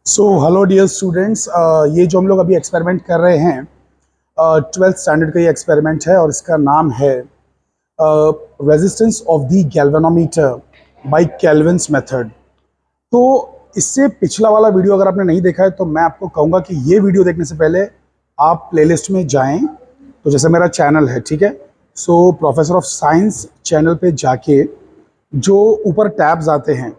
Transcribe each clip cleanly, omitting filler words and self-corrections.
Hello dear students, ये जो हम लोग अभी एक्सपेरिमेंट कर रहे हैं, 12th स्टैंडर्ड का ये एक्सपेरिमेंट है और इसका नाम है resistance of the galvanometer by Kelvin's method. तो इससे पिछला वाला वीडियो अगर आपने नहीं देखा है तो मैं आपको कहूँगा कि ये वीडियो देखने से पहले आप प्लेलिस्ट में जाएं। तो जैसे मेरा चैनल है, ठीक है, प्रोफेसर ऑफ साइंस चैनल पे जाके जो ऊपर टैब्स आते हैं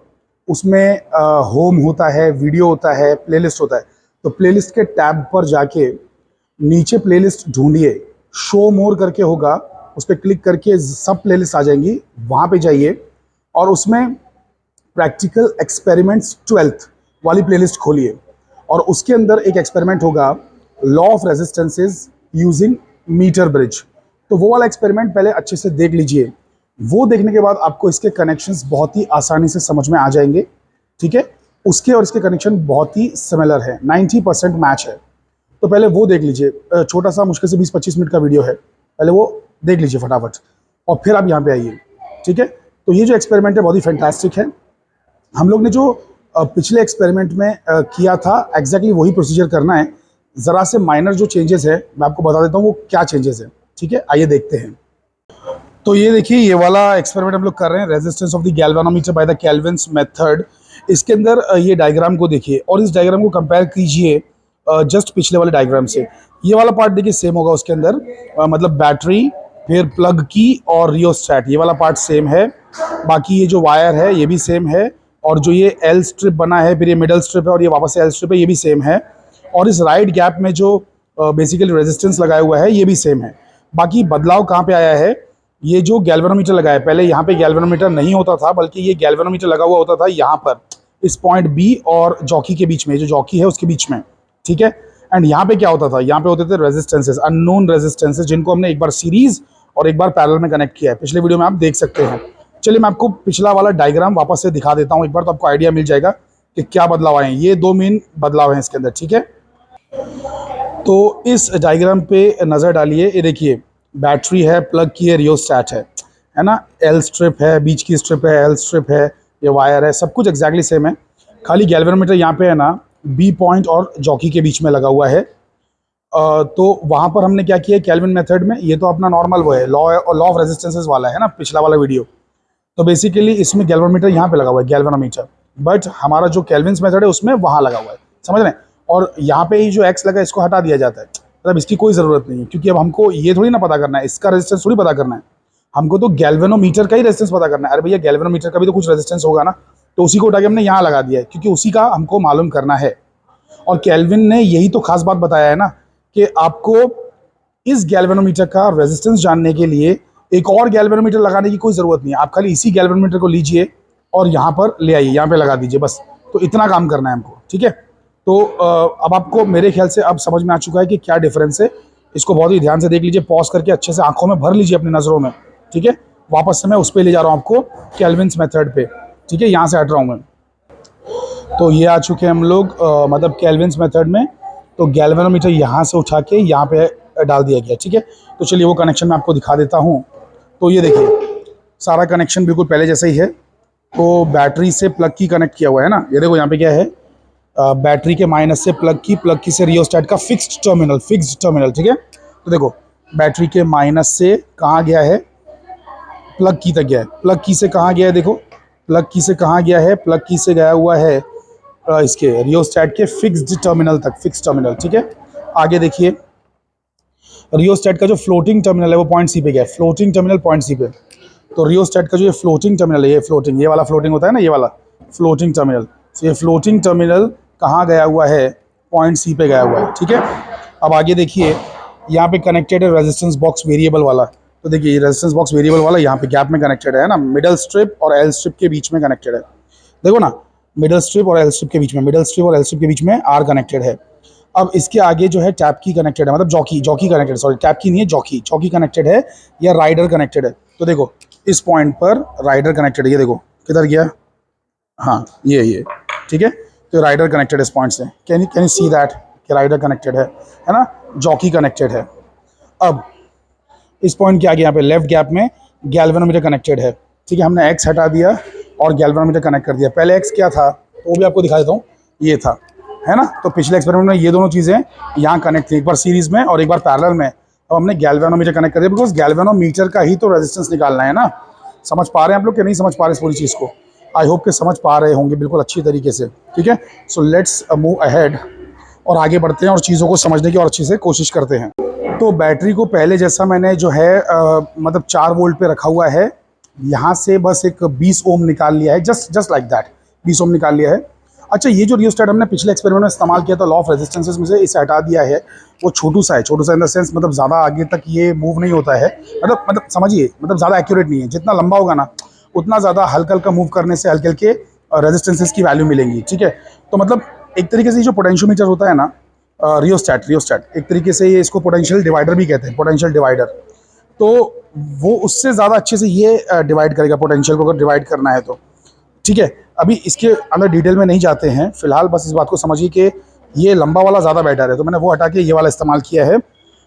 उसमें होम होता है, वीडियो होता है, प्लेलिस्ट होता है। तो प्लेलिस्ट के टैब पर जाके नीचे प्लेलिस्ट ढूंढिए, शो मोर करके होगा, उस पर क्लिक करके सब प्लेलिस्ट आ जाएंगी, वहाँ पे जाइए और उसमें प्रैक्टिकल एक्सपेरिमेंट्स 12th वाली प्लेलिस्ट खोलिए और उसके अंदर एक एक्सपेरिमेंट होगा, law of resistances using metre bridge. तो वो वाला एक्सपेरिमेंट पहले अच्छे से देख लीजिए। वो देखने के बाद आपको इसके कनेक्शंस बहुत ही आसानी से समझ में आ जाएंगे, ठीक है। उसके और इसके कनेक्शन बहुत ही सिमिलर है, 90% मैच है। तो पहले वो देख लीजिए, छोटा सा मुश्किल से 20-25 मिनट का वीडियो है, पहले वो देख लीजिए फटाफट और फिर आप यहाँ पे आइए, ठीक है। तो ये जो एक्सपेरिमेंट है बहुत ही फैंटास्टिक है। हम लोग ने जो पिछले एक्सपेरिमेंट में किया था एग्जैक्टली वही प्रोसीजर करना है। ज़रा से माइनर जो चेंजेस है मैं आपको बता देता हूँ वो क्या चेंजेस है, ठीक है। आइए देखते हैं। तो ये देखिए, ये वाला एक्सपेरिमेंट हम लोग कर रहे हैं, resistance of the galvanometer by the Kelvin's method. इसके अंदर ये डायग्राम को देखिए और इस डायग्राम को कंपेयर कीजिए जस्ट पिछले वाले डायग्राम से। ये वाला पार्ट देखिए सेम होगा उसके अंदर, मतलब बैटरी, फिर प्लग की और रियोस्टैट, ये वाला पार्ट सेम है। बाकी ये जो वायर है ये भी सेम है और जो ये एल स्ट्रिप बना है, फिर ये मिडल स्ट्रिप है और ये वापस से एल स्ट्रिप है, ये भी सेम है। और इस राइट गैप में जो बेसिकली रेजिस्टेंस लगाया हुआ है ये भी सेम है। बाकी बदलाव कहाँ पे आया है, ये जो गैल्वेनोमीटर लगा है, पहले यहाँ पे गैल्वेनोमीटर नहीं होता था, बल्कि ये गैल्वेनोमीटर लगा हुआ होता था यहाँ पर, इस पॉइंट बी और जॉकी के बीच में, जो जॉकी है उसके बीच में, ठीक है। एंड यहाँ पे क्या होता था, यहाँ पे होते थे रेजिस्टेंसेस, अननोन रेजिस्टेंसेस, जिनको हमने एक बार सीरीज और एक बार पैरेलल में कनेक्ट किया है। पिछले वीडियो में आप देख सकते हैं। चलिए मैं आपको पिछला वाला डायग्राम वापस से दिखा देता हूँ एक बार, तो आपको आइडिया मिल जाएगा कि क्या बदलाव आए हैं। ये दो मेन बदलाव हैं इसके अंदर, ठीक है। तो इस डायग्राम पे नज़र डालिए, ये देखिए बैटरी है, प्लग की है, रियोस्टैट है ना, एल स्ट्रिप है, बीच की स्ट्रिप है, एल स्ट्रिप है, ये वायर है, सब कुछ एग्जैक्टली सेम है। खाली गैल्वेनोमीटर यहाँ पे है ना बी पॉइंट और जॉकी के बीच में लगा हुआ है। तो वहाँ पर हमने क्या किया केल्विन मेथड में, ये तो अपना नॉर्मल वो है, लॉ ऑफ रेजिस्टेंसेस वाला है ना, पिछला वाला वीडियो। तो बेसिकली इसमें गैल्वेनोमीटर यहाँ पे लगा हुआ है, गैल्वेनोमीटर, बट हमारा जो केल्विन्स मेथड है उसमें वहाँ लगा हुआ है, समझ रहे हैं। और यहाँ पे ही जो एक्स लगा है इसको हटा दिया जाता है, मतलब इसकी कोई ज़रूरत नहीं है, क्योंकि अब हमको ये थोड़ी ना पता करना है, इसका रेजिस्टेंस थोड़ी पता करना है, हमको तो गैल्वेनोमीटर का ही रेजिस्टेंस पता करना है। अरे भैया गैल्वेनोमीटर का भी तो कुछ रेजिस्टेंस होगा ना, तो उसी को उठा के हमने यहाँ लगा दिया है, क्योंकि उसी का हमको मालूम करना है। और केल्विन ने यही तो खास बात बताया है ना कि आपको इस गैल्वेनोमीटर का रेजिस्टेंस जानने के लिए एक और गैल्वेनोमीटर लगाने की कोई ज़रूरत नहीं है। आप खाली इसी गैल्वेनोमीटर को लीजिए और यहाँ पर ले आइए, यहाँ पे लगा दीजिए, बस। तो इतना काम करना है हमको, ठीक है। तो अब आपको मेरे ख्याल से अब समझ में आ चुका है कि क्या डिफरेंस है। इसको बहुत ही ध्यान से देख लीजिए, पॉज करके अच्छे से आंखों में भर लीजिए अपनी नज़रों में, ठीक है। वापस से मैं उस पर ले जा रहा हूँ आपको, केल्विन्स मेथड पे, ठीक है। यहाँ से हट रहा हूँ मैं। तो ये आ चुके हैं हम लोग मतलब केल्विन्स मेथड में। तो गैल्वेनोमीटर यहाँ से उठा के यहाँ पे डाल दिया गया, ठीक है। तो चलिए वो कनेक्शन मैं आपको दिखा देता हूँ। तो ये देखिए सारा कनेक्शन बिल्कुल पहले जैसा ही है। तो बैटरी से प्लग की कनेक्ट किया हुआ है ना, ये देखो यहाँ पे क्या है, बैटरी के माइनस से प्लग की से रियोस्टैट का फिक्स्ड टर्मिनल, ठीक है। तो देखो बैटरी के माइनस से कहाँ गया है, प्लग की तक गया है। प्लग की से कहाँ गया है, देखो प्लग की से कहाँ गया है, प्लग की से गया हुआ है इसके रियोस्टैट के फिक्स्ड टर्मिनल, ठीक है। आगे देखिए रियोस्टैट का जो फ्लोटिंग टर्मिनल है वो पॉइंट सी पे गया है, फ्लोटिंग टर्मिनल पॉइंट सी पे। तो रियोस्टैट का जो ये फ्लोटिंग टर्मिनल है, ये वाला फ्लोटिंग होता है ना, ये वाला फ्लोटिंग टर्मिनल। तो ये फ्लोटिंग टर्मिनल कहाँ गया हुआ है, पॉइंट सी पे गया हुआ है, ठीक है। अब आगे देखिए यहाँ पे कनेक्टेड है रेजिस्टेंस बॉक्स वेरिएबल वाला। तो देखिए रेजिस्टेंस बॉक्स वेरिएबल वाला यहाँ पे गैप में कनेक्टेड है ना, मिडल स्ट्रिप और एल स्ट्रिप के बीच में कनेक्टेड है। देखो ना, मिडल स्ट्रिप और एल स्ट्रिप के बीच में आर कनेक्टेड है। अब इसके आगे जो है टैप की कनेक्टेड है, मतलब जॉकी कनेक्टेड, सॉरी टैप की नहीं है, जॉकी कनेक्टेड है या राइडर कनेक्टेड है। तो देखो इस पॉइंट पर राइडर कनेक्टेड है, ये देखो किधर गया, हाँ ये, ठीक है। तो राइडर कनेक्टेड है इस पॉइंट से, कैन यू सी दैट कि राइडर कनेक्टेड है ना, जॉकी कनेक्टेड है। अब इस पॉइंट के आगे यहाँ पे लेफ्ट गैप में गैल्वेनोमीटर कनेक्टेड है, ठीक है। हमने एक्स हटा दिया और गैल्वेनोमीटर कनेक्ट कर दिया। पहले एक्स क्या था वो भी आपको दिखा देता हूँ, ये था, है ना। तो पिछले एक्सपेरिमेंट में ये दोनों चीज़ें यहाँ कनेक्ट थी, एक बार सीरीज में और एक बार पैरेलल में। अब हमने गैल्वेनोमीटर कनेक्ट कर दिया, बिकॉज गैल्वेनोमीटर का ही तो रेजिस्टेंस निकालना है ना। समझ पा रहे हैं आप लोग कि नहीं समझ पा रहे इस पूरी चीज़ को? आई होप कि समझ पा रहे होंगे बिल्कुल अच्छी तरीके से। ठीक है, सो लेट्स मूव अहेड और आगे बढ़ते हैं और चीज़ों को समझने की और अच्छे से कोशिश करते हैं। तो बैटरी को पहले जैसा मैंने जो है मतलब 4 वोल्ट पे रखा हुआ है, यहाँ से बस एक 20 ओम निकाल लिया है, जस्ट लाइक दैट 20 ओम निकाल लिया है। अच्छा, ये जो रियोस्टेट हमने पिछले एक्सपेरिमेंट में इस्तेमाल किया था लॉ ऑफ रेजिस्टेंसेस में से, इसे हटा दिया है। वो छोटू सा है, छोटू सा इन द सेंस मतलब ज़्यादा आगे तक ये मूव नहीं होता है, मतलब समझिए, मतलब ज़्यादा एक्यूरेट नहीं है। जितना लंबा होगा ना उतना ज़्यादा हल्का हल्का मूव करने से हल्के हल्के रेजिस्टेंसेस की वैल्यू मिलेंगी। ठीक है, तो मतलब एक तरीके से जो पोटेंशियोमीटर होता है ना, रियोस्टेट एक तरीके से ये इसको पोटेंशियल डिवाइडर भी कहते हैं, पोटेंशियल डिवाइडर। तो वो उससे ज़्यादा अच्छे से ये डिवाइड करेगा पोटेंशियल को, अगर डिवाइड करना है तो। ठीक है, अभी इसके अंदर डिटेल में नहीं जाते हैं फिलहाल, बस इस बात को समझिए कि ये लंबा वाला ज़्यादा बेटर है, तो मैंने वो हटा के ये वाला इस्तेमाल किया है।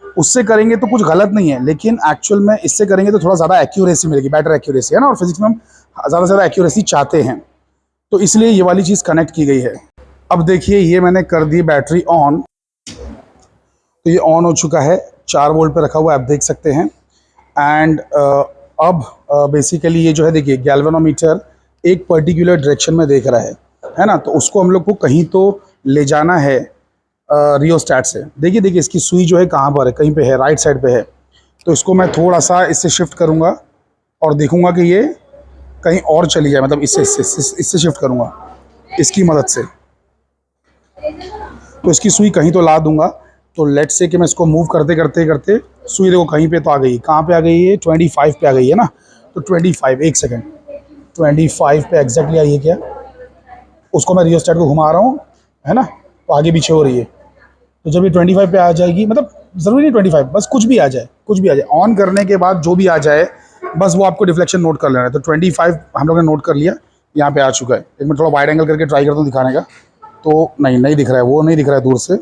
उससे करेंगे तो कुछ गलत नहीं है, लेकिन एक्चुअल में इससे करेंगे तो थोड़ा ज़्यादा एक्यूरेसी मिलेगी, बेटर एक्यूरेसी है ना, और फिजिक्स में हम ज़्यादा से ज़्यादा एक्यूरेसी चाहते हैं, तो इसलिए ये वाली चीज़ कनेक्ट की गई है। अब देखिए, ये मैंने कर दी बैटरी ऑन, तो ये ऑन हो चुका है, 4 वोल्ट पे रखा हुआ है, आप देख सकते हैं। एंड अब बेसिकली ये जो है, देखिए गैल्वेनोमीटर एक पर्टिकुलर डायरेक्शन में देख रहा है ना, तो उसको हम लोग को कहीं तो ले जाना है रियोस्टेट से। देखिए इसकी सुई जो है कहाँ पर है, कहीं पे है, राइट साइड पे है। तो इसको मैं थोड़ा सा इससे शिफ्ट करूँगा और देखूँगा कि ये कहीं और चली जाए, मतलब इससे शिफ्ट करूँगा इसकी मदद से, तो इसकी सुई कहीं तो ला दूँगा। तो लेट्स से कि मैं इसको मूव करते करते करते सुई देखो कहीं पे तो आ गई, कहाँ पे आ गई है, 25 पे आ गई है ना। तो 25, एक सेकेंड, 25 पे एग्जैक्टली आई है क्या, उसको मैं रियोस्टेट को घुमा रहा हूँ, है ना, तो आगे पीछे हो रही है। तो जब ये 25 पे आ जाएगी, मतलब ज़रूरी नहीं 25, बस कुछ भी आ जाए, कुछ भी आ जाए, ऑन करने के बाद जो भी आ जाए बस वो आपको डिफ्लेक्शन नोट कर लेना है। तो 25 हम लोग ने नोट कर लिया, यहाँ पे आ चुका है। एक मिनट थोड़ा वाइड एंगल करके ट्राई करता हूँ दिखाने का, तो नहीं दिख रहा है, वो नहीं दिख रहा है दूर से।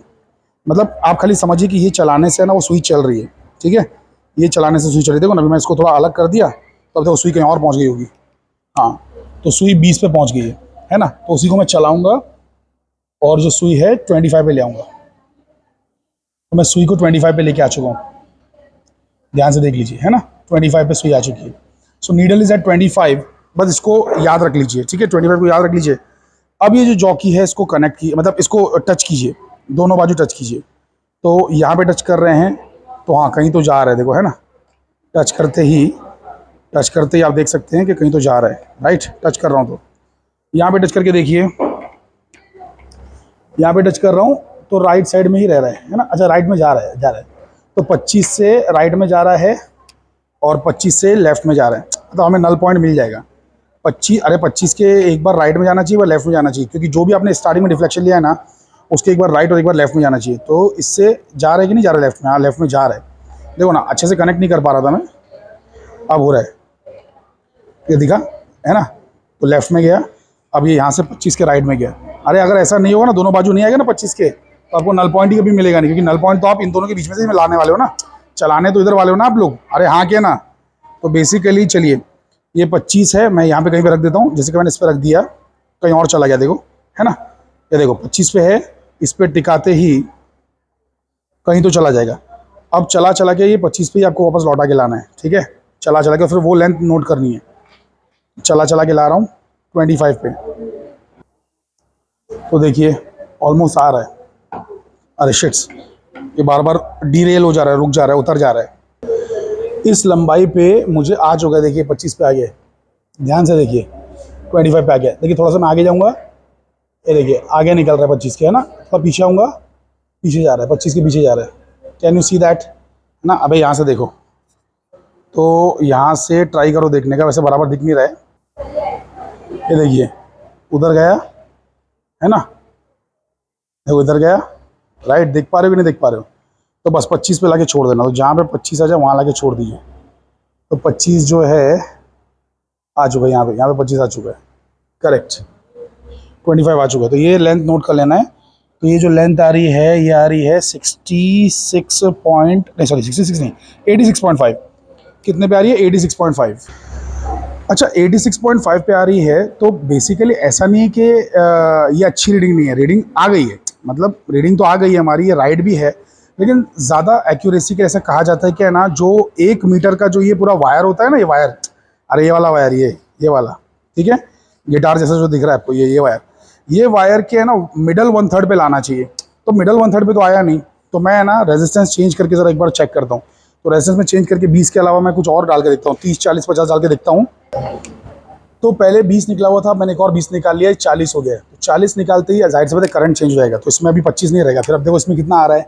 मतलब आप खाली समझिए कि ये चलाने से ना वो सुई चल रही है। ठीक है, ये चलाने से सुई चल रही है। देखो ना, अभी मैं इसको थोड़ा अलग कर दिया तो अब देखो सुई कहीं और पहुँच गई होगी। हाँ, तो सुई 20 पे पहुँच गई है ना, तो उसी को मैं चलाऊँगा और जो सुई है 25 पे ले आऊँगा। तो मैं सुई को 25 पे लेके आ चुका हूँ, ध्यान से देख लीजिए, है ना, 25 पे सुई आ चुकी है। सो नीडल इज एट 25, बस इसको याद रख लीजिए। ठीक है, 25 को याद रख लीजिए। अब ये जो जॉकी है इसको कनेक्ट कीजिए, मतलब इसको टच कीजिए, दोनों बाजू टच कीजिए। तो यहाँ पे टच कर रहे हैं तो हाँ कहीं तो जा रहा है, देखो, है ना, टच करते ही आप देख सकते हैं कि कहीं तो जा रहा है। राइट, टच कर रहा हूँ तो यहाँ पे टच करके देखिए, यहाँ पे टच कर रहा हूँ तो राइट साइड में ही रह रहा है ना। अच्छा, राइट में जा रहा है, तो 25 से राइट में जा रहा है और 25 से लेफ्ट में जा रहा है, तो हमें नल पॉइंट मिल जाएगा। 25 के एक बार राइट में जाना चाहिए, व लेफ्ट में जाना चाहिए, क्योंकि जो भी आपने स्टार्टिंग में डिफ्लेक्शन लिया है ना, उसके एक बार राइट और एक बार लेफ्ट में जाना चाहिए। तो इससे जा रहा है कि नहीं जा रहा है लेफ्ट में? हाँ, लेफ्ट में जा रहा है। देखो ना, अच्छे से कनेक्ट नहीं कर पा रहा था मैं, अब हो रहा है, ये दिखा, है ना। तो लेफ्ट में गया, अब ये यहाँ से 25 के राइट में गया। अरे अगर ऐसा नहीं होगा ना, दोनों बाजू नहीं आएगा ना 25 के, तो आपको नल पॉइंट ही कभी मिलेगा नहीं, क्योंकि नल पॉइंट तो आप इन दोनों के बीच में से लाने वाले हो ना, चलाने तो इधर वाले हो ना आप लोग। अरे हाँ क्या ना। तो बेसिकली चलिए, ये 25 है, मैं यहाँ पे कहीं पे रख देता हूँ, जैसे कि मैंने इस पर रख दिया, कहीं और चला गया, देखो, है ना। ये देखो 25 पे है, इस पर टिकाते ही कहीं तो चला जाएगा। अब चला के ये 25 पे ही आपको वापस लौटा के लाना है। ठीक है, चला के फिर वो लेंथ नोट करनी है। चला के ला रहा हूँ 25 पे, तो देखिए ऑलमोस्ट आ रहा है। अरे शिट्स, ये बार बार डीरेल हो जा रहा है, रुक जा रहा है, उतर जा रहा है। इस लंबाई पे मुझे आ चुका है, देखिए 25 पे आ गया, ध्यान से देखिए 25 पे आ गया। देखिए थोड़ा सा मैं आगे जाऊँगा, ये देखिए आगे निकल रहा है 25 के, है ना। थोड़ा पीछे आऊँगा, पीछे जा रहा है, 25 के पीछे जा रहा है। कैन यू सी दैट ना। अबे यहाँ से देखो, तो यहाँ से ट्राई करो देखने का, वैसे बराबर दिख नहीं रहा है। ये देखिए उधर गया, है ना, देखो इधर गया, राइट, देख पा रहे हो कि नहीं देख पा रहे हो? तो बस 25 पे लाके छोड़ देना। तो जहाँ पे 25 आ जाए वहाँ लाके छोड़ दीजिए। तो 25 जो है आ चुका है, यहाँ पे 25 आ चुका है, करेक्ट। 25 आ चुका है, तो ये लेंथ नोट कर लेना है। तो ये जो लेंथ आ रही है, ये आ रही है 66 नहीं, 86.5। कितने पे आ रही है? 86.5। अच्छा, 86.5 पे आ रही है, तो बेसिकली ऐसा नहीं है कि ये अच्छी रीडिंग नहीं है, रीडिंग आ गई है, मतलब रीडिंग तो आ गई है हमारी, ये राइट भी है, लेकिन ज़्यादा एक्यूरेसी के ऐसा कहा जाता है कि है ना, जो 1 मीटर का जो ये पूरा वायर होता है ना, ये वायर, अरे ये वाला वायर, ये वाला, ठीक है, गिटार जैसा जो दिख रहा है आपको, ये वायर के है ना मिडल 1/3 पे लाना चाहिए। तो मिडल 1/3 पे तो आया नहीं, तो मैं है ना रेजिस्टेंस चेंज करके ज़रा एक बार चेक करता हूँ। तो रेजिस्टेंस में चेंज करके 20 के अलावा मैं कुछ और डाल के देखता हूँ, 30, 40, 50 डाल के देखता हूँ। तो पहले 20 निकला हुआ था, मैंने एक और 20 निकाल लिया, 40 हो गया। तो 40 निकालते ही जाहिर सी बात है करंट चेंज हो जाएगा, तो इसमें अभी 25 नहीं रहेगा। फिर अब देखो इसमें कितना आ रहा है,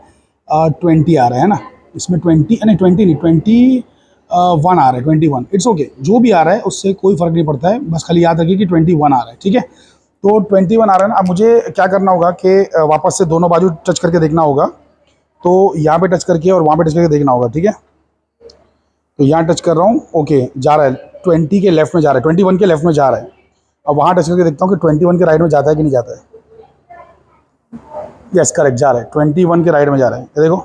20 आ रहा है ना, इसमें 20 नहीं, 20 नहीं, 21 आ रहा है, 21। इट्स ओके, जो भी आ रहा है उससे कोई फ़र्क नहीं पड़ता है, बस खाली याद रखिए कि 21 आ रहा है, ठीक है। तो 21 आ रहा है ना। अब मुझे क्या करना होगा कि वापस से दोनों बाजू टच करके देखना होगा। तो यहाँ पे टच करके और वहाँ पे टच करके देखना होगा, ठीक है। तो यहाँ टच कर रहा हूँ, ओके, जा रहा है 20 के लेफ्ट में जा रहा है, 21 के लेफ्ट में जा रहा है। अब वहाँ टच करके देखता हूँ कि 21 के राइट में जाता है कि नहीं जाता है। यस, करेक्ट, जा रहा है, 21 के राइट में जा रहा है। ये देखो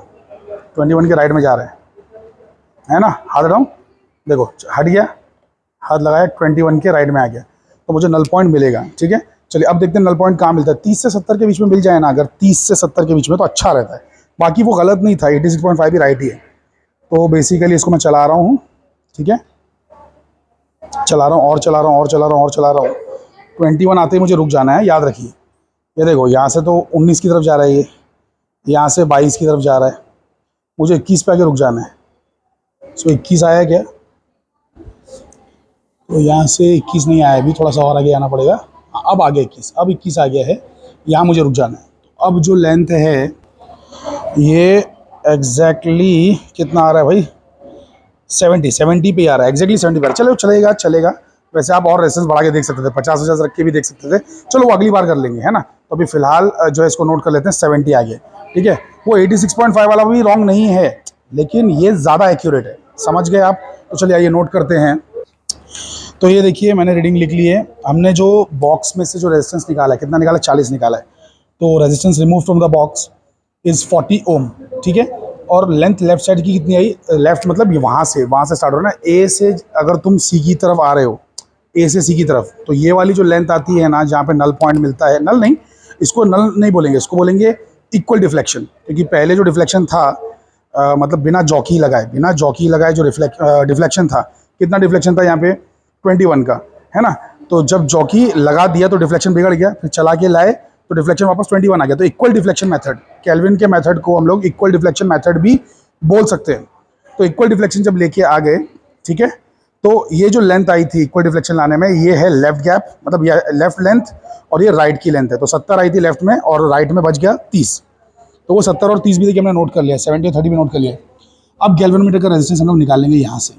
21 के राइट में जा रहा है ना। हाथ हटाऊँ, देखो हट गया, हाथ लगाया, 21 के राइट में आ गया, तो मुझे नल पॉइंट मिलेगा, ठीक है। चलिए अब देखते हैं नल पॉइंट कहाँ मिलता है। 30 से 70 के बीच में मिल जाए ना, अगर 30 से 70 के बीच में तो अच्छा रहता है। बाकी वो गलत नहीं था, 86.5 भी राइट ही है। तो बेसिकली इसको मैं चला रहा हूँ, ठीक है, चला रहा हूँ और चला रहा हूँ और चला रहा हूँ और चला रहा हूँ। 21 आते ही मुझे रुक जाना है, याद रखिए। ये देखो यहाँ से तो 19 की तरफ जा रहा है, ये यहाँ से 22 की तरफ जा रहा है, मुझे 21 पे आके रुक जाना है। सो 21 आया क्या? तो यहाँ से 21 नहीं आया, अभी थोड़ा सा और आगे आना पड़ेगा। हाँ, अब आ गया 21, अब 21 आ गया है, यहाँ मुझे रुक जाना है। तो अब जो लेंथ है ये एग्जैक्टली कितना आ रहा है भाई, 70 पे आ रहा है, एग्जैक्टली 70 पे आ रहा है। चलो चलेगा। वैसे आप और रेसेस बढ़ा के देख सकते थे, 50 रख के भी देख सकते थे। चलो वो अगली बार कर लेंगे, है ना। तो अभी फिलहाल जो है इसको नोट कर लेते हैं, 70 आ गया, ठीक है। वो 86.5 वाला भी रॉन्ग नहीं है, लेकिन ये ज़्यादा एक्यूरेट है, समझ गए आप। तो चलिए आइए नोट करते हैं। तो ये देखिए मैंने रीडिंग लिख ली है। हमने जो बॉक्स में से जो रेजिस्टेंस निकाला है, कितना निकाला, 40 निकाला है। तो resistance remove from the box is 40 ओम, ठीक है। और लेंथ लेफ्ट साइड की कितनी आई, लेफ्ट मतलब ये वहाँ से स्टार्ट हो रहा है ना, ए से अगर तुम सी की तरफ आ रहे हो, ए से सी की तरफ, तो ये वाली जो लेंथ आती है ना, जहाँ पे नल पॉइंट मिलता है, नल नहीं, इसको नल नहीं बोलेंगे, इसको बोलेंगे इक्वल डिफ्लेक्शन। क्योंकि पहले जो डिफ्लेक्शन था, मतलब बिना जॉकी लगाए जो डिफ्लेक्शन था, कितना डिफ्लेक्शन था यहाँ पे, 21 का, है ना। तो जब जॉकी लगा दिया तो डिफ्लेक्शन बिगड़ गया, फिर चला के लाए तो डिफ्लेक्शन वापस 21 आ गया। तो इक्वल डिफ्लेक्शन मेथड, केल्विन के मेथड को हम लोग इक्वल डिफ्लेक्शन मेथड भी बोल सकते हैं। तो इक्वल डिफ्लेक्शन जब लेके आ गए, ठीक है, तो ये जो लेंथ आई थी इक्वल डिफ्लेक्शन लाने में, ये है लेफ्ट गैप, मतलब ये लेफ्ट लेंथ, और ये राइट की लेंथ है। तो 70 आई थी लेफ्ट में और राइट में बच गया 30। तो वो 70 और 30 भी देखिए हमने नोट कर लिया, 70 और 30 भी नोट कर लिया। अब गैल्वेनोमीटर का रेजिस्टेंस हम लोग निकालेंगे यहाँ से,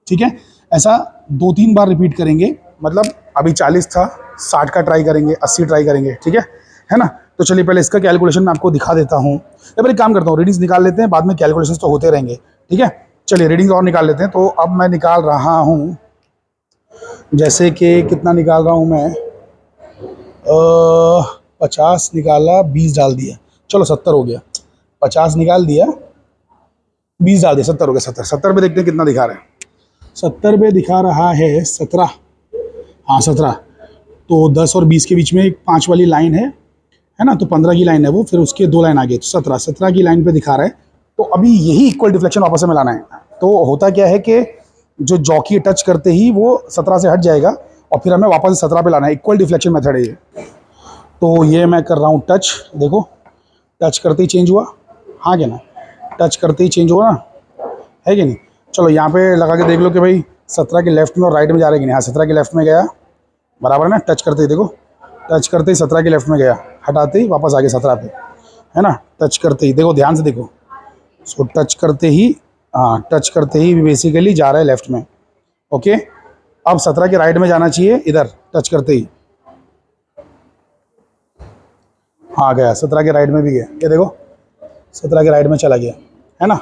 ठीक है। ऐसा 2-3 बार रिपीट करेंगे, मतलब अभी 40 था, 60 का ट्राई करेंगे, 80 ट्राई करेंगे, ठीक है ना। तो चलिए पहले इसका कैलकुलेशन मैं आपको दिखा देता हूँ। या फिर एक काम करता हूँ, रीडिंग्स निकाल लेते हैं, बाद में कैलकुलेशंस तो होते रहेंगे, ठीक है। चलिए रीडिंग्स और निकाल लेते हैं। तो अब मैं निकाल रहा हूँ, जैसे कि कितना निकाल रहा हूँ मैं, 50 निकाला, 20 डाल दिया, चलो 70 हो गया। 50 निकाल दिया, 20 डाल दिया, 70 हो गया। 70 पे देखते हैं कितना दिखा रहा है। 70 पे दिखा रहा है 17, हाँ 17। तो 10 और 20 के बीच में एक 5 वाली लाइन है ना, तो 15 की लाइन है वो, फिर उसके 2 लाइन आगे, तो 17 की लाइन पे दिखा रहा है। तो अभी यही इक्वल डिफ्लेक्शन वापस से मिलाना है। तो होता क्या है कि जो जॉकी टच करते ही वो 17 से हट जाएगा और फिर हमें वापस 17 पे लाना है। इक्वल डिफ्लेक्शन मेथड है ये। तो ये मैं कर रहा हूँ टच, देखो टच करते ही चेंज हुआ, हाँ क्या ना, टच करते ही चेंज हुआ ना, है कि नहीं। चलो यहाँ पे लगा के देख लो कि भाई 17 के लेफ्ट में और राइट में जा रहे कि नहीं। हाँ 17 के लेफ्ट में गया, बराबर है ना। टच करते ही देखो, टच करते ही 17 के लेफ्ट में गया, हटाते ही वापस आ गया 17 पे, है ना। टच करते ही देखो, ध्यान से देखो। सो टच करते ही, हाँ टच करते ही बेसिकली जा रहा है लेफ्ट में, ओके। अब 17 के राइट में जाना चाहिए, इधर टच करते ही, हाँ गया 17 के राइट में भी गया। ये देखो 17 के राइट में चला गया, है ना।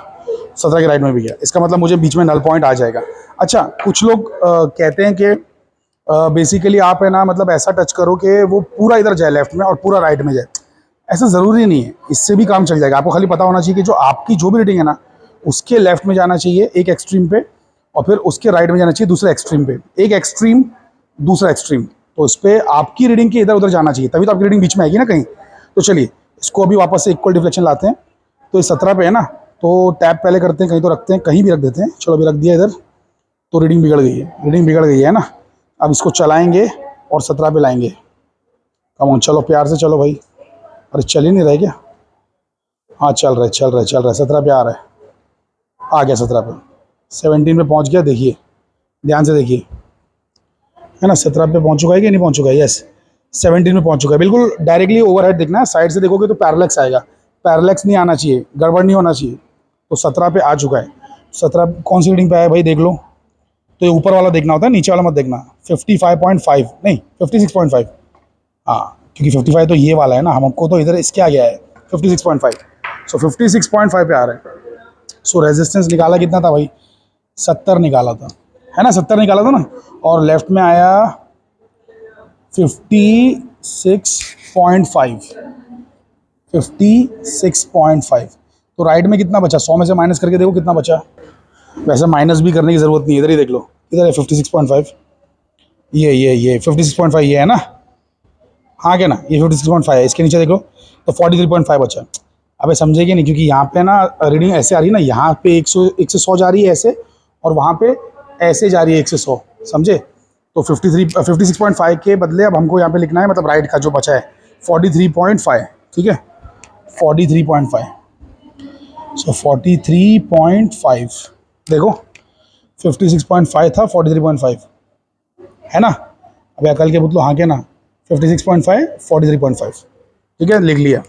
17 के राइट में भी गया, इसका मतलब मुझे बीच में नल पॉइंट आ जाएगा। अच्छा, कुछ लोग कहते हैं कि बेसिकली आप है ना, मतलब ऐसा टच करो कि वो पूरा इधर जाए लेफ्ट में और पूरा राइट में जाए। ऐसा ज़रूरी नहीं है, इससे भी काम चल जाएगा। आपको खाली पता होना चाहिए कि जो आपकी जो भी रीडिंग है ना, उसके लेफ्ट में जाना चाहिए एक एक्सट्रीम पे, और फिर उसके राइट में जाना चाहिए दूसरे एक्सट्रीम पे। एक एक्सट्रीम, दूसरा एक्सट्रीम, तो इस पर आपकी रीडिंग के इधर उधर जाना चाहिए, तभी तो आपकी रीडिंग बीच में आएगी ना कहीं। तो चलिए इसको अभी वापस से इक्वल डिफ्लेक्शन लाते हैं। तो ये 17 पे है ना, तो टैप पहले करते हैं, कहीं तो रखते हैं, कहीं भी रख देते हैं। चलो अभी रख दिया इधर, तो रीडिंग बिगड़ गई है, रीडिंग बिगड़ गई है ना। अब इसको चलाएंगे और 17 पे लाएंगे। कम ऑन, चलो प्यार से चलो भाई। अरे चल ही नहीं रहा क्या? हाँ चल रहा है, चल रहा है, चल रहा है। 17 पे आ रहा है, आ गया 17 पे। 17 पे पहुंच गया, देखिए ध्यान से देखिए, है ना। 17 पे पहुंच चुका है कि नहीं पहुंच चुका है? यस, 17 में पहुंच चुका है। बिल्कुल डायरेक्टली ओवरहेड देखना है, साइड से देखोगे तो पैरेलैक्स आएगा, पैरेलैक्स नहीं आना चाहिए, गड़बड़ नहीं होना चाहिए। तो 17 पे आ चुका है। 17 कौन सी रीडिंग पे आया भाई, देख लो। तो ये ऊपर वाला देखना होता है, नीचे वाला मत देखना। 55.5 नहीं, 56.5। हाँ, क्योंकि 55 तो ये वाला है ना, हमको तो इधर इसके आ गया है 56.5। सो 56.5 पे आ रहा है। सो रेजिस्टेंस निकाला कितना था भाई? 70 निकाला था, है ना, 70 निकाला था ना। और लेफ्ट में आया 56.5, 56.5। तो राइट में कितना बचा? 100 में से माइनस करके देखो कितना बचा। वैसे माइनस भी करने की ज़रूरत नहीं है, इधर ही देख लो, इधर है 56.5। ये 56.5 ये है ना, हाँ क्या ना, ये 56.5 है। इसके नीचे देख लो तो 43.5 बचा। अबे समझेगी नहीं, क्योंकि यहाँ पे ना रीडिंग ऐसे आ रही है ना, यहाँ पे 1 से 100 जा रही है ऐसे, और वहाँ पे ऐसे जा रही है 1 से 100, समझे। तो 56.5 के बदले अब हमको यहाँ पे लिखना है, मतलब राइट का जो बचा है 43.5, ठीक है, 43.5। सो 43.5 देखो, 56.5 था, 43.5 है ना। अभी अकल के पुतलो, हाँ क्या ना, 56.5, 43.5, ठीक है, लिख लिया।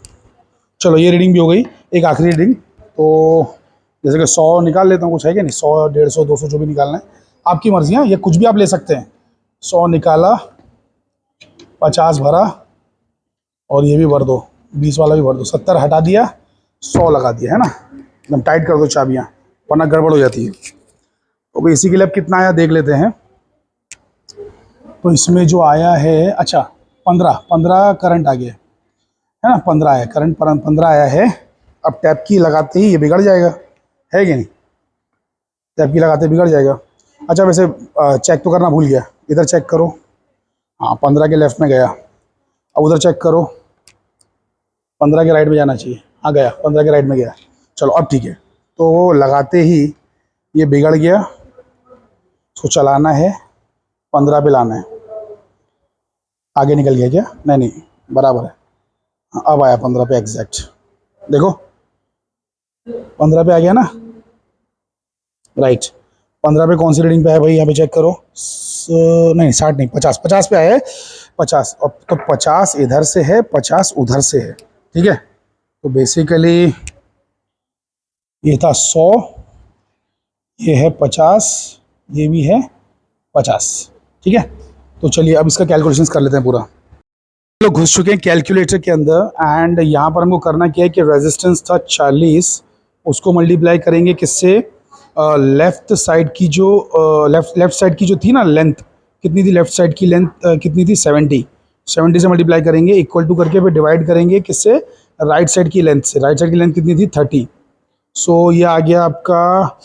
चलो ये रीडिंग भी हो गई। एक आखिरी रीडिंग, तो जैसे कि 100 निकाल लेता हूँ, कुछ है क्या नहीं, 100, 150, 200 जो भी निकालना है आपकी मर्जी है, ये कुछ भी आप ले सकते हैं। 100 निकाला, 50 भरा, और ये भी भर दो, 20 वाला भी भर दो, 70 हटा दिया, 100 लगा दिया, है ना। एकदम टाइट कर दो चाबियाँ, वरना गड़बड़ हो जाती है। तो इसी के लिए अब कितना आया देख लेते हैं। तो इसमें जो आया है, अच्छा 15 करंट आ गया है ना, 15 आया करंट, 15 आया है। अब टैप की लगाते ही ये बिगड़ जाएगा, है कि नहीं? टैप की लगाते बिगड़ जाएगा। अच्छा वैसे चेक तो करना भूल गया, इधर चेक करो। हाँ 15 के लेफ्ट में गया, अब उधर चेक करो, 15 के राइट में जाना चाहिए। हाँ गया, 15 के राइट में गया। चलो अब ठीक है। तो लगाते ही ये बिगड़ गया, उसको चलाना है, 15 पे लाना है। आगे निकल गया क्या? नहीं नहीं, बराबर है। हाँ, अब आया 15 पे एग्जैक्ट, देखो 15 पे आ गया ना, राइट। 15 पे कौन सी रीडिंग पे है भाई, यहाँ पे चेक करो। नहीं 60 नहीं, 50 पे आया है, 50। अब तो 50 इधर से है, 50 उधर से है, ठीक है। तो बेसिकली ये था 100, ये है 50, ये भी है 50, ठीक है। तो चलिए अब इसका कैलकुलेशंस कर लेते हैं पूरा। लोग घुस चुके हैं कैलकुलेटर के अंदर, एंड यहाँ पर हमको करना क्या है कि रेजिस्टेंस था 40, उसको मल्टीप्लाई करेंगे किससे? लेफ्ट साइड की जो लेफ्ट साइड की जो थी ना लेंथ, कितनी थी लेफ्ट साइड की लेंथ, कितनी थी? 70 से मल्टीप्लाई करेंगे, इक्वल टू करके फिर डिवाइड करेंगे किससे? राइट साइड की लेंथ से। राइट साइड की लेंथ कितनी थी? 30। सो ये आ गया आपका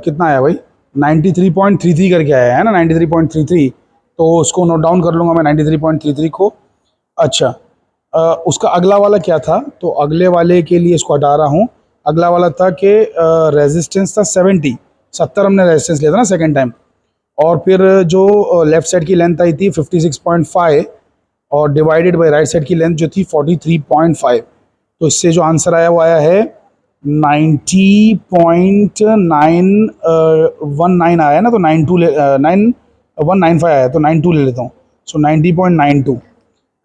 कितना आया भाई? 93.33 करके आया है ना, 93.33। तो उसको नोट डाउन कर लूँगा मैं 93.33 को। अच्छा उसका अगला वाला क्या था? तो अगले वाले के लिए इसको हटा रहा हूँ। अगला वाला था कि रेजिस्टेंस था 70 हमने रेजिस्टेंस लिया था ना सेकेंड टाइम, और फिर जो लेफ्ट साइड की लेंथ आई थी 56.5, और डिवाइडेड बाय राइट साइड की लेंथ जो थी 43.5। तो इससे जो आंसर आया वो आया है 90.919 आया ना, तो 9195 आया, तो 92 ले लेता हूँ। सो 90.92।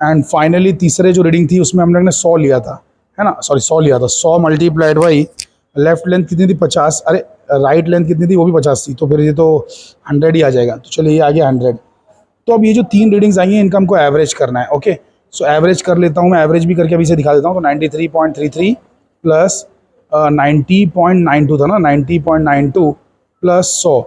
एंड फाइनली तीसरे जो रीडिंग थी उसमें हम लोग ने 100 लिया था, है ना, सॉरी 100 लिया था। 100 मल्टीप्लाइड बाई लेफ्ट लेंथ कितनी थी? 50, अरे राइट लेंथ कितनी थी? वो भी 50 थी, तो फिर ये तो 100 ही आ जाएगा। तो चलिए ये आ गया 100। तो अब ये जो 3 रीडिंग्स आई हैं इनका हमको एवरेज करना है। ओके, सो एवरेज कर लेता हूँ मैं, एवरेज भी करके अभी से दिखा देता हूँ। तो 93.33 प्लस 90.92 था ना, 90.92 प्लस 100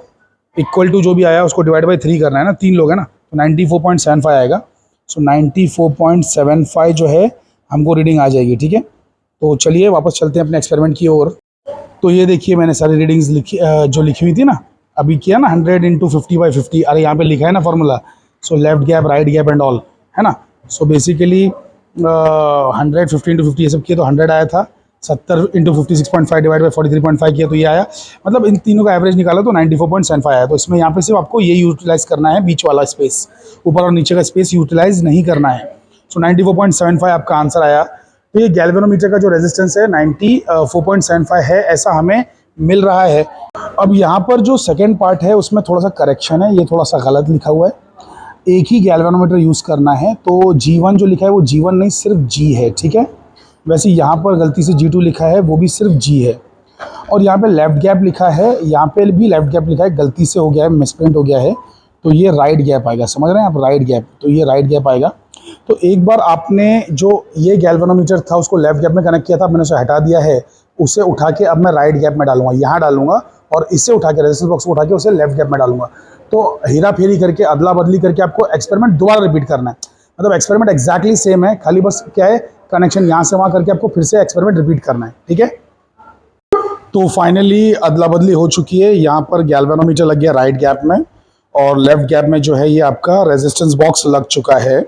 इक्वल टू जो भी आया उसको डिवाइड बाई 3 करना है ना, 3 लोग हैं ना, तो 94.75 आएगा। सो 94.75 जो है हमको रीडिंग आ जाएगी, ठीक है। तो चलिए वापस चलते हैं अपने एक्सपेरिमेंट की ओर। तो ये देखिए मैंने सारी रीडिंग्स लिखी, जो लिखी हुई थी ना, अभी किया ना 100 × 50/50। अरे यहाँ पे लिखा है ना formula, so left gap, right gap and all, है ना। सो बेसिकली 100 50 इंटू 50 ये सब किया तो 100 आया था। 70 इंटू 56.5 डिवाइड बाई 43.5 किया तो ये आया। मतलब इन तीनों का एवरेज निकाला तो 94.75 आया। तो इसमें यहाँ पे सिर्फ आपको ये यूटिलाइज करना है, बीच वाला स्पेस, ऊपर और नीचे का स्पेस यूटिलाइज नहीं करना है। सो 94.75 आपका आंसर आया। तो ये गैल्वेनोमीटर का जो रेजिस्टेंस है 94.75 है, ऐसा हमें मिल रहा है। अब यहाँ पर जो सेकेंड पार्ट है उसमें थोड़ा सा करेक्शन है, ये थोड़ा सा गलत लिखा हुआ है। एक ही गैल्वेनोमीटर यूज़ करना है, तो G1 जो लिखा है वो G1 नहीं, सिर्फ G है, ठीक है। वैसे यहाँ पर गलती से G2 लिखा है, वो भी सिर्फ G है। और यहाँ पे लेफ़्ट गैप लिखा है, यहाँ पे भी लेफ़्ट गैप लिखा है, गलती से हो गया है, मिसप्रिंट हो गया है, तो ये राइट गैप आएगा। समझ रहे हैं आप, राइट गैप, तो ये राइट गैप आएगा। तो एक बार आपने जो ये गैल्वेनोमीटर था उसको लेफ़्ट गैप में कनेक्ट किया था, मैंने उसे हटा दिया है, उसे उठा के अब मैं राइट गैप में डालूंगा, यहाँ डालूंगा, और इससे उठा के रेजिस्टेंस बॉक्स को उठा के उसे लेफ़्ट गैप में डालूंगा। तो हेरा फेरी करके, अदला बदली करके आपको एक्सपेरिमेंट दोबारा रिपीट करना है। मतलब एक्सपेरिमेंट एक्जैक्टली सेम है, खाली बस क्या है, कनेक्शन यहाँ से वहाँ करके आपको फिर से एक्सपेरिमेंट रिपीट करना है, ठीक है। तो फाइनली अदला बदली हो चुकी है, यहाँ पर गैल्वेनोमीटर लग गया राइट गैप में, और लेफ्ट गैप में जो है ये आपका रेजिस्टेंस बॉक्स लग चुका है।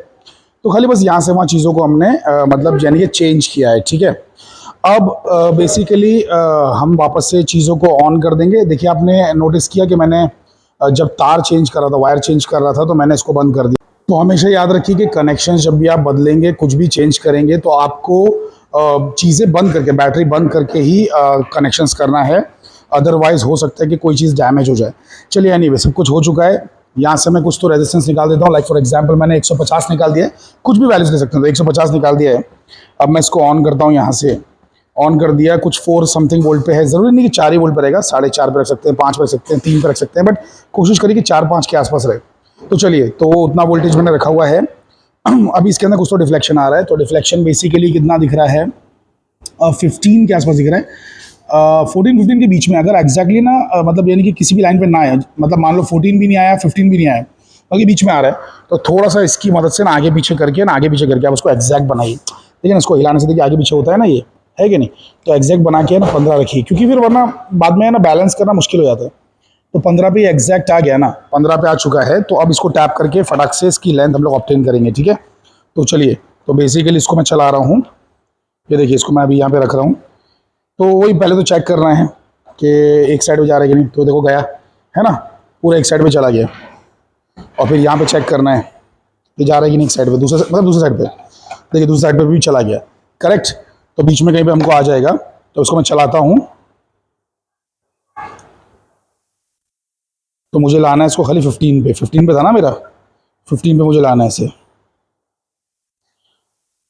तो खाली बस यहाँ से वहाँ चीज़ों को हमने मतलब यानी कि चेंज किया है, ठीक है। अब बेसिकली हम वापस से चीज़ों को ऑन कर देंगे। देखिए आपने नोटिस किया कि मैंने जब तार चेंज कर रहा था, वायर चेंज कर रहा था, तो मैंने इसको बंद कर दिया। तो हमेशा याद रखिए कि कनेक्शन जब भी आप बदलेंगे, कुछ भी चेंज करेंगे, तो आपको चीज़ें बंद करके, बैटरी बंद करके ही कनेक्शंस करना है, अदरवाइज़ हो सकता है कि कोई चीज़ डैमेज हो जाए। चलिए एनीवे सब कुछ हो चुका है। यहाँ से मैं कुछ तो रेजिस्टेंस निकाल देता हूँ, लाइक फॉर एग्जांपल मैंने 150 निकाल दिया है, कुछ भी वैल्यूज ले सकते हैं, तो 150 निकाल दिया है। अब मैं इसको ऑन करता हूँ, यहाँ से ऑन कर दिया, कुछ 4 समथिंग वोल्ट पे है, ज़रूरी नहीं कि 4 ही वोल्ट पे रहेगा, 4.5 पे रख सकते हैं, 5 पे रख सकते हैं, 3 पे रख सकते हैं, बट कोशिश करिए कि 4-5 के आसपास रहे। तो चलिए, तो उतना वोल्टेज मैंने रखा हुआ है। अभी इसके अंदर कुछ तो डिफ्लेक्शन आ रहा है, तो डिफ्लेक्शन बेसिकली कितना दिख रहा है, 15 के आसपास दिख रहा है, 14-15 के बीच में। अगर एग्जैक्टली ना मतलब यानी कि किसी भी लाइन पे ना आए, मतलब मान लो 14 भी नहीं आया, 15 भी नहीं आया, बाकी बीच में आ रहा है, तो थोड़ा सा इसकी मदद से ना आगे पीछे करके आप उसको एग्जैक्ट बनाइए। देखिए ना, इसको हिलाने से देखिए आगे पीछे होता है ना, ये है कि नहीं। तो एग्जैक्ट बना के ना 15 रखिए, क्योंकि फिर वरना बाद में ना बैलेंस करना मुश्किल हो जाता है। तो 15 पे एग्जैक्ट आ गया ना, 15 पे आ चुका है। तो अब इसको टैप करके फटाक से इसकी लेंथ हम लोग ऑब्टेन करेंगे, ठीक है। तो चलिए, तो बेसिकली इसको मैं चला रहा हूँ, ये देखिए, इसको मैं अभी यहाँ पे रख रहा हूँ। तो वही पहले तो चेक कर रहे हैं कि एक साइड में जा रहा है कि नहीं, तो देखो गया है ना, पूरा एक साइड में चला गया। और फिर यहाँ पे चेक करना है कि जा रहा है कि नहीं एक साइड पे, दूसरे साइड पे, देखिए दूसरी साइड पे भी चला गया, करेक्ट। तो बीच में कहीं पे हमको आ जाएगा, तो उसको मैं चलाता हूँ। तो मुझे लाना है इसको खाली 15 पे था ना मेरा, 15 पे मुझे लाना है इसे।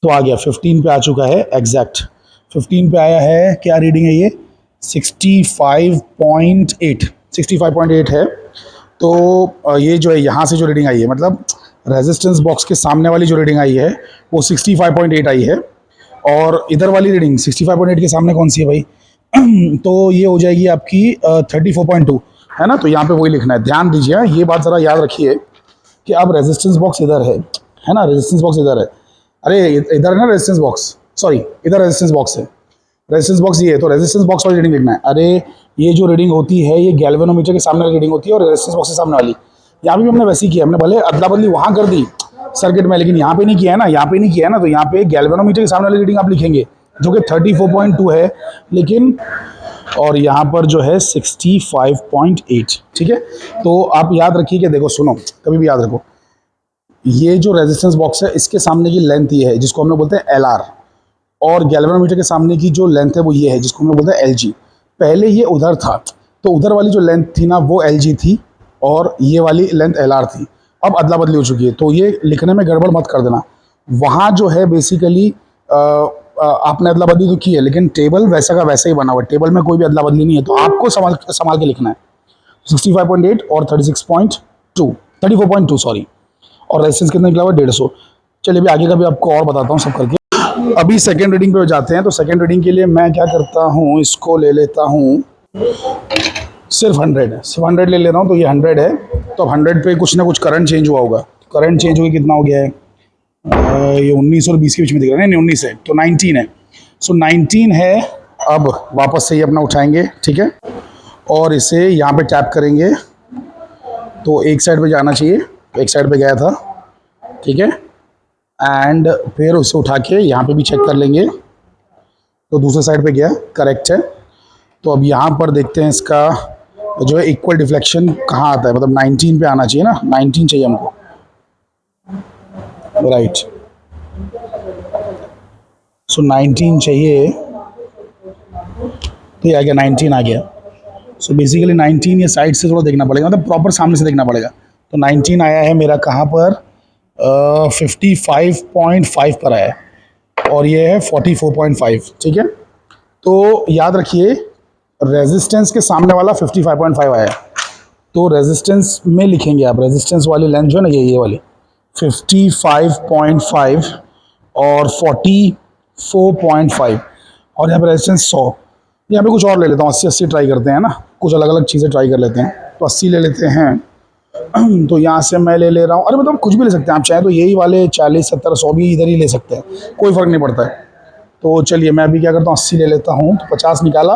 तो आ गया, 15 पे आ चुका है एग्जैक्ट। 15 पे आया है, क्या रीडिंग है ये, 65.8 है। तो ये जो है यहाँ से जो रीडिंग आई है, मतलब रेजिस्टेंस बॉक्स के सामने वाली जो रीडिंग आई है वो 65.8 आई है, और इधर वाली रीडिंग 65.8 के सामने कौन सी है भाई, तो ये हो जाएगी आपकी 34.2, है ना। तो यहाँ पे वही लिखना है, ध्यान दीजिए, ये बात ज़रा याद रखिए कि अब रेजिस्टेंस बॉक्स इधर है ना, रेजिस्टेंस बॉक्स इधर है, अरे इधर है ना रेजिस्टेंस बॉक्स, सॉरी इधर रेजिस्टेंस बॉक्स है, रेजिस्टेंस बॉक्स ये है, तो रेजिस्टेंस बॉक्स वाली रीडिंग लिखना है। अरे ये जो रीडिंग होती है ये गैल्वेनोमीटर के सामने वाली रीडिंग होती है, और रेजिस्टेंस बॉक्स के सामने वाली। यहाँ भी हमने वैसे ही किया, हमने भले अदला बदली वहाँ कर दी सर्किट में, लेकिन यहाँ पे नहीं किया है ना, यहाँ पे नहीं किया है ना। तो यहाँ पे गैल्वेनोमीटर के सामने वाली रीडिंग आप लिखेंगे जो कि 34.2 है, लेकिन और यहाँ पर जो है 65.8, ठीक है। तो आप याद रखिए कि देखो, सुनो, कभी भी याद रखो, ये जो रेजिस्टेंस बॉक्स है इसके सामने की लेंथ ये है जिसको हम लोग बोलते हैं LR, और गैल्वेनोमीटर के सामने की जो लेंथ है वो ये है जिसको हम लोग बोलते हैं LG। पहले ये उधर था, तो उधर वाली जो लेंथ थी ना वो LG थी, और ये वाली लेंथ LR थी। अब अदला बदली हो चुकी है, तो ये लिखने में गड़बड़ मत कर देना। वहाँ जो है बेसिकली आपने अदला बदली तो की है, लेकिन टेबल वैसा का वैसा ही बना हुआ है, टेबल में कोई भी अदला बदली नहीं है। तो आपको संभाल के लिखना है 65.8 और 34.2 सॉरी, और रेजिस्टेंस कितना निकला हुआ 150। चलिए अभी आगे का भी आपको और बताता हूँ सब करके। अभी सेकेंड रीडिंग पे जाते हैं। तो सेकेंड रीडिंग के लिए मैं क्या करता हूँ, इसको ले लेता हूँ, सिर्फ 100 ले ले रहा हूँ, तो ये 100 है। तो अब 100 पे कुछ ना कुछ करंट चेंज हुआ होगा, करंट चेंज हुआ कितना हो गया है, ये 19 और 20 के बीच में दिख रहा है, नहीं 19 है, तो 19 है। सो 19 है। अब वापस से ये अपना उठाएंगे, ठीक है, और इसे यहाँ पे टैप करेंगे, तो एक साइड पे जाना चाहिए, एक साइड पे गया था, ठीक है। एंड फिर उसे उठा के यहाँ पे भी चेक कर लेंगे, तो दूसरे साइड पे गया, करेक्ट है। तो अब यहाँ पर देखते हैं इसका जो है इक्वल डिफ्लेक्शन कहाँ आता है, मतलब 19 पे आना चाहिए ना, 19 चाहिए हमको, राइट। सो 19 चाहिए, तो ये आ गया, 19 आ गया। सो बेसिकली 19 ये साइड से थोड़ा देखना पड़ेगा, मतलब प्रॉपर सामने से देखना पड़ेगा। तो 19 आया है मेरा कहाँ पर, 55.5 पर आया है, और ये है 44.5, ठीक है। तो याद रखिए रेजिस्टेंस के सामने वाला 55.5 आया है, तो रेजिस्टेंस में लिखेंगे आप, रेजिस्टेंस वाली लेंथ जो है ना, ये वाली 55.5 और 44.5, और यहाँ पे रेजिस्टेंस 100। यहाँ पे कुछ और ले लेता हूँ, 80 ट्राई करते हैं ना, कुछ अलग अलग चीज़ें ट्राई कर लेते हैं। तो 80 ले लेते हैं। तो यहाँ से मैं ले रहा हूँ, अरे मतलब कुछ भी ले सकते हैं आप, चाहे तो यही वाले 40, 70, 100 भी इधर ही ले सकते हैं, कोई फ़र्क नहीं पड़ता है। तो चलिए मैं अभी क्या करता हूँ, 80 ले लेता हूँ। तो 50 निकाला,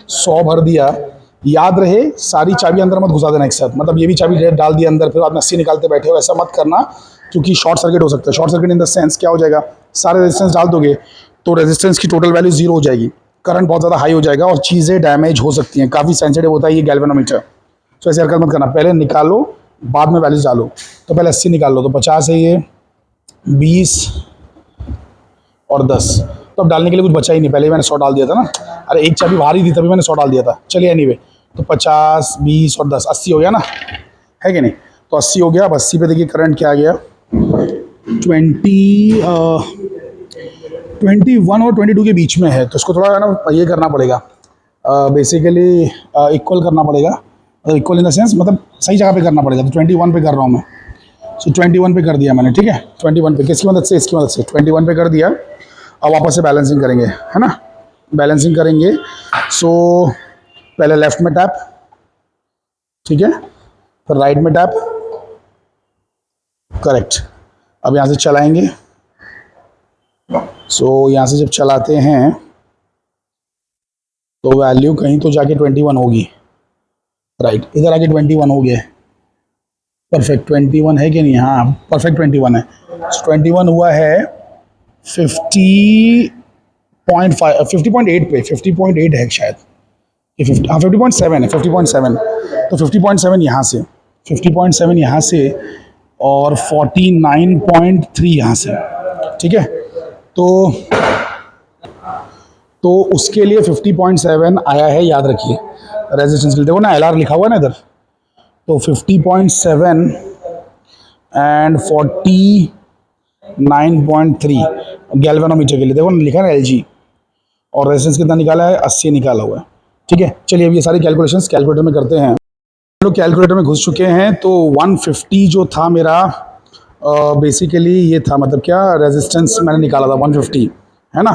100 भर दिया। याद रहे सारी चाबी अंदर मत घुसा देना एक साथ, मतलब ये भी चाबी डाल दिया अंदर, फिर आप 80 निकालते बैठे हो, ऐसा मत करना, क्योंकि शॉर्ट सर्किट हो सकता है। Short circuit in the sense क्या हो जाएगा, सारे रेजिस्टेंस डाल दोगे तो रेजिस्टेंस की टोटल वैल्यू 0 हो जाएगी, करंट बहुत ज़्यादा हाई हो जाएगा और चीज़ें डैमेज हो सकती हैं, काफ़ी सेंसिटिव होता है ये गैल्वेनोमीटर। तो ऐसे हरकत मत करना, पहले निकालो बाद में वैल्यूज डालो। तो पहले 80 निकाल लो, तो 50 है ये, 20 और 10। तो अब डालने के लिए कुछ बचा ही नहीं, पहले ही मैंने 100 डाल दिया था ना, अरे एक चाबी बाहर ही थी तभी मैंने 100 डाल दिया था। चलिए एनीवे, तो 50, 20 और 10, 80 हो गया ना, है कि नहीं। तो 80 हो गया। अब 80 पे देखिए करंट क्या आ गया, 21 और 22 के बीच में है। तो इसको थोड़ा ना ये करना पड़ेगा, बेसिकली इक्वल करना पड़ेगा, इक्वल इन द सेंस मतलब सही जगह पे करना पड़ेगा। तो 21 पे कर रहा हूँ मैं। सो 21 पे कर दिया मैंने, ठीक है। 21 पे किसकी मदद से, इसकी मदद से 21 पे कर दिया। अब वापस से बैलेंसिंग करेंगे, है ना, बैलेंसिंग करेंगे। सो पहले लेफ्ट में टैप, ठीक है, फिर राइट में टैप, करेक्ट। अब यहाँ से चलाएंगे। सो यहाँ से जब चलाते हैं तो वैल्यू कहीं तो जाके 21 होगी, राइट। इधर आके 21 हो गया, परफेक्ट 21 है कि नहीं, हाँ परफेक्ट 21 है। 21 हुआ है 50.8 पे, 50.8 है शायद, ये 50, हाँ 50.7 है, 50.7। तो 50.7 यहाँ से, 50.7 यहाँ से और 49.3 यहाँ से, ठीक है। तो उसके लिए 50.7 आया है, याद रखिए रेजिस्टेंस के लिए। देखो ना LR लिखा हुआ है ना इधर, तो 50.7 एंड 49.3 गैल्वेनोमीटर के लिए, देखो ना लिखा है ना LG, और रेजिस्टेंस कितना निकाला है, 80 निकाला हुआ है, ठीक है। चलिए अब ये सारी कैलकुलेशंस कैलकुलेटर में करते हैं। हम लोग कैलकुलेटर में घुस चुके हैं। तो 150 जो था मेरा बेसिकली ये था, मतलब क्या रेजिस्टेंस मैंने निकाला था 150, है ना,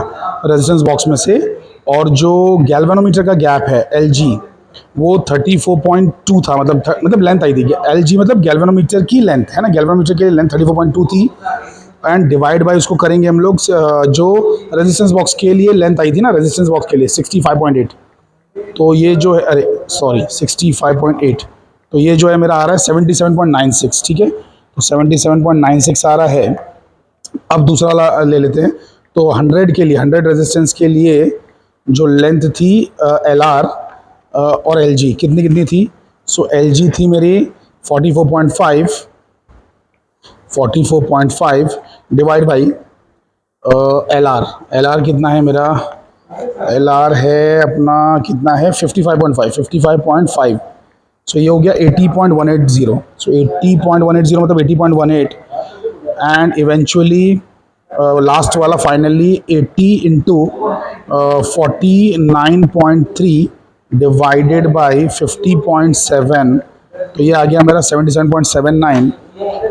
रेजिस्टेंस बॉक्स में से। और जो गैल्वेनोमीटर का गैप है LG वो 34.2 था, मतलब लेंथ आई थी LG, मतलब गैल्वेनोमीटर की लेंथ, है ना, गैल्वेनोमीटर की लेंथ 34.2 थी। एंड डिवाइड बाय उसको करेंगे हम लोग जो रेजिस्टेंस बॉक्स के लिए लेंथ आई थी ना, रेजिस्टेंस बॉक्स के लिए 65.8। तो ये जो है, अरे सॉरी 65.8, तो ये जो है मेरा आ रहा है 77.96, ठीक है। तो 77.96 आ रहा है। अब दूसरा वाला ले लेते हैं। तो 100 के लिए, 100 रेजिस्टेंस के लिए जो लेंथ थी LR और LG कितनी कितनी थी। सो LG थी मेरी 44.5 डिवाइड बाई LR कितना है मेरा, LR है अपना कितना है 55.5। सो ये हो गया 80.180। सो 80.180 मतलब 80.18, एंड इवेंचुअली लास्ट वाला फाइनली 80 इंटू 49.3 डिवाइडेड बाई 50.7, तो ये आ गया मेरा 77.79।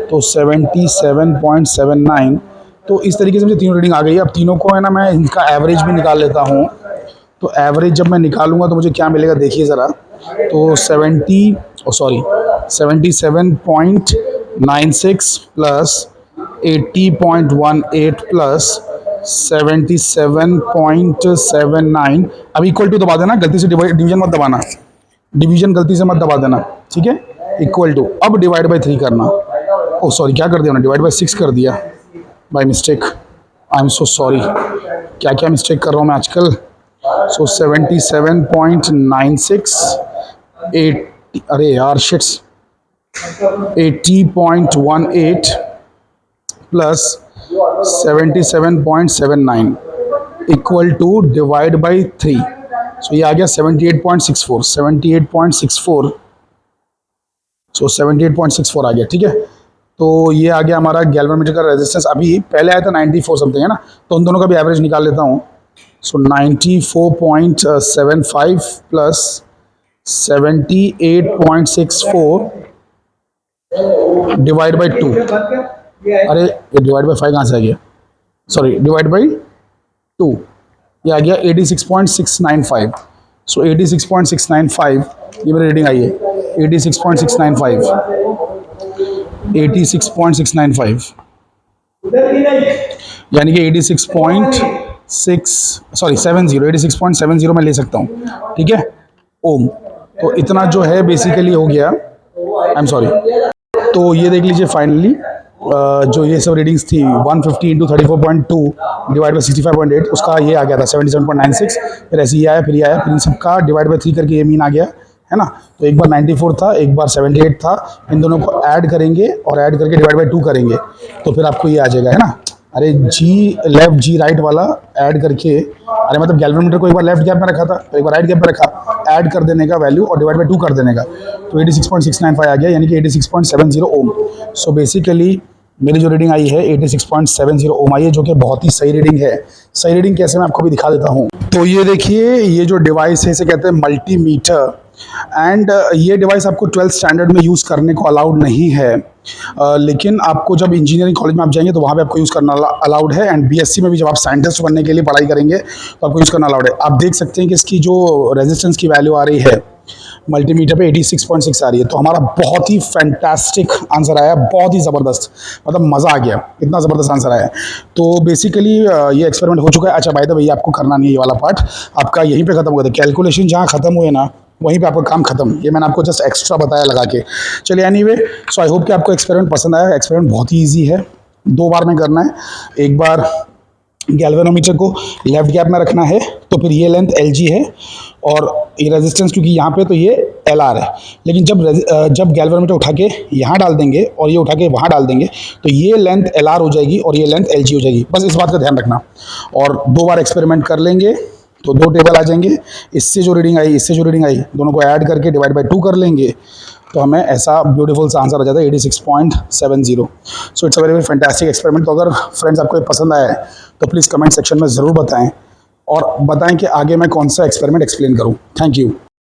तो 77.79। तो इस तरीके से मुझे तीनों रीडिंग आ गई है। अब तीनों को है ना मैं इनका एवरेज भी निकाल लेता हूँ। तो एवरेज जब मैं निकालूंगा तो मुझे क्या मिलेगा देखिए ज़रा। तो 77.96 प्लस 80.18 प्लस 77.79, अब इक्वल टू दबा देना, गलती से डिवीजन मत दबाना, डिवीजन गलती से मत दबा देना, ठीक है। इक्वल टू, अब डिवाइड बाई 3 करना, ओ सॉरी क्या कर दिया मैंने, डिवाइड बाई 6 कर दिया। By mistake, I am so sorry. क्या क्या मिस्टेक कर रहा हूँ मैं आजकल। सो 77.96, 8, अरे यार shits, 80.18 plus 77.79 equal to divide by 3। So ये आ गया 78.64, 78.64। सो 78.64 आ गया, ठीक है। तो ये आ गया हमारा गैल्वेनोमीटर का रेजिस्टेंस। अभी पहले आया था 94 समथिंग, है ना, तो उन दोनों का भी एवरेज निकाल लेता हूँ। सो 94.75 प्लस 78.64 डिवाइड बाई 2। अरे ये डिवाइड बाई 5 कहाँ से आ गया, सॉरी डिवाइड बाई 2, ये आ गया 86.695। सो 86.695 ये मेरी रीडिंग आई है, 86.695, 86.695 यानी कि 86.70 मैं ले सकता हूँ, ठीक है, ओम। तो इतना जो है बेसिकली हो गया, आई एम सॉरी। तो ये देख लीजिए फाइनली जो ये सब रीडिंग्स थी 150 इंटू 34.2 डिवाइड बाई 65.8, उसका ये आ गया था 77.96। फिर ऐसे ही आया, फिर ये आया, फिर इन सब का डिवाइड बाई 3 करके ये मीन आ गया, है ना। तो एक बार 94 था, एक बार 78 था, इन दोनों को ऐड करेंगे और ऐड करके डिवाइड बाई 2 करेंगे तो फिर आपको ये आ जाएगा, है ना। अरे जी लेफ्ट जी राइट वाला ऐड करके, अरे मतलब गैल्वेनोमीटर को एक बार लेफ्ट गैप में रखा था, तो एक बार राइट गैप में रखा, ऐड कर देने का वैल्यू और डिवाइड बाई 2 कर देने का, तो 86.695 आ गया, यानी कि 86.70 ओम। सो बेसिकली मेरी जो रीडिंग आई है 86.70 ओम आई है, जो कि बहुत ही सही रीडिंग है। सही रीडिंग कैसे मैं आपको भी दिखा देता हूँ। तो ये देखिए, ये जो डिवाइस है इसे कहते हैं मल्टीमीटर, एंड ये डिवाइस आपको 12th स्टैंडर्ड में यूज़ करने को अलाउड नहीं है, लेकिन आपको जब इंजीनियरिंग कॉलेज में आप जाएंगे तो वहाँ पे आपको यूज़ करना अलाउड है, एंड बीएससी में भी जब आप साइंटिस्ट बनने के लिए पढ़ाई करेंगे तो आपको यूज़ करना अलाउड है। आप देख सकते हैं कि इसकी जो रेजिस्टेंस की वैल्यू आ रही है मल्टीमीटर पे 86.6 आ रही है, तो हमारा बहुत ही फैंटास्टिक आंसर आया, बहुत ही ज़बरदस्त, मतलब मज़ा आ गया, इतना ज़बरदस्त आंसर आया। तो बेसिकली ये एक्सपेरिमेंट हो चुका है। अच्छा बाय द वे, ये आपको करना नहीं है, ये वाला पार्ट आपका यहीं पे ख़त्म हो गया था। कैलकुलेशन जहाँ ख़त्म हुए ना वहीं पे आपका काम खत्म, ये मैंने आपको जस्ट एक्स्ट्रा बताया लगा के। चलिए एनीवे, सो आई होप कि आपको एक्सपेरिमेंट पसंद आया। एक्सपेरिमेंट बहुत ही ईजी है, 2 बार में करना है। एक बार गैल्वेनोमीटर को लेफ्ट गैप में रखना है, तो फिर ये लेंथ एल जी है और ये रेजिस्टेंस क्योंकि यहाँ पे तो ये एल आर है, लेकिन जब गैल्वेनोमीटर उठा के यहाँ डाल देंगे और ये उठा के वहाँ डाल देंगे तो ये लेंथ एल आर हो जाएगी और ये लेंथ एल जी हो जाएगी। बस इस बात का ध्यान रखना, और 2 बार एक्सपेरिमेंट कर लेंगे तो 2 टेबल आ जाएंगे। इससे जो रीडिंग आई, इससे जो रीडिंग आई, दोनों को ऐड करके डिवाइड बाई 2 कर लेंगे तो हमें ऐसा ब्यूटीफुल सा आंसर आ जाता है 86.70। So it's a very fantastic experiment. तो अगर फ्रेंड्स आपको ये पसंद आया है तो प्लीज़ कमेंट सेक्शन में ज़रूर बताएं, और बताएं कि आगे मैं कौन सा एक्सपेरिमेंट एक्सप्लेन करूं। Thank you.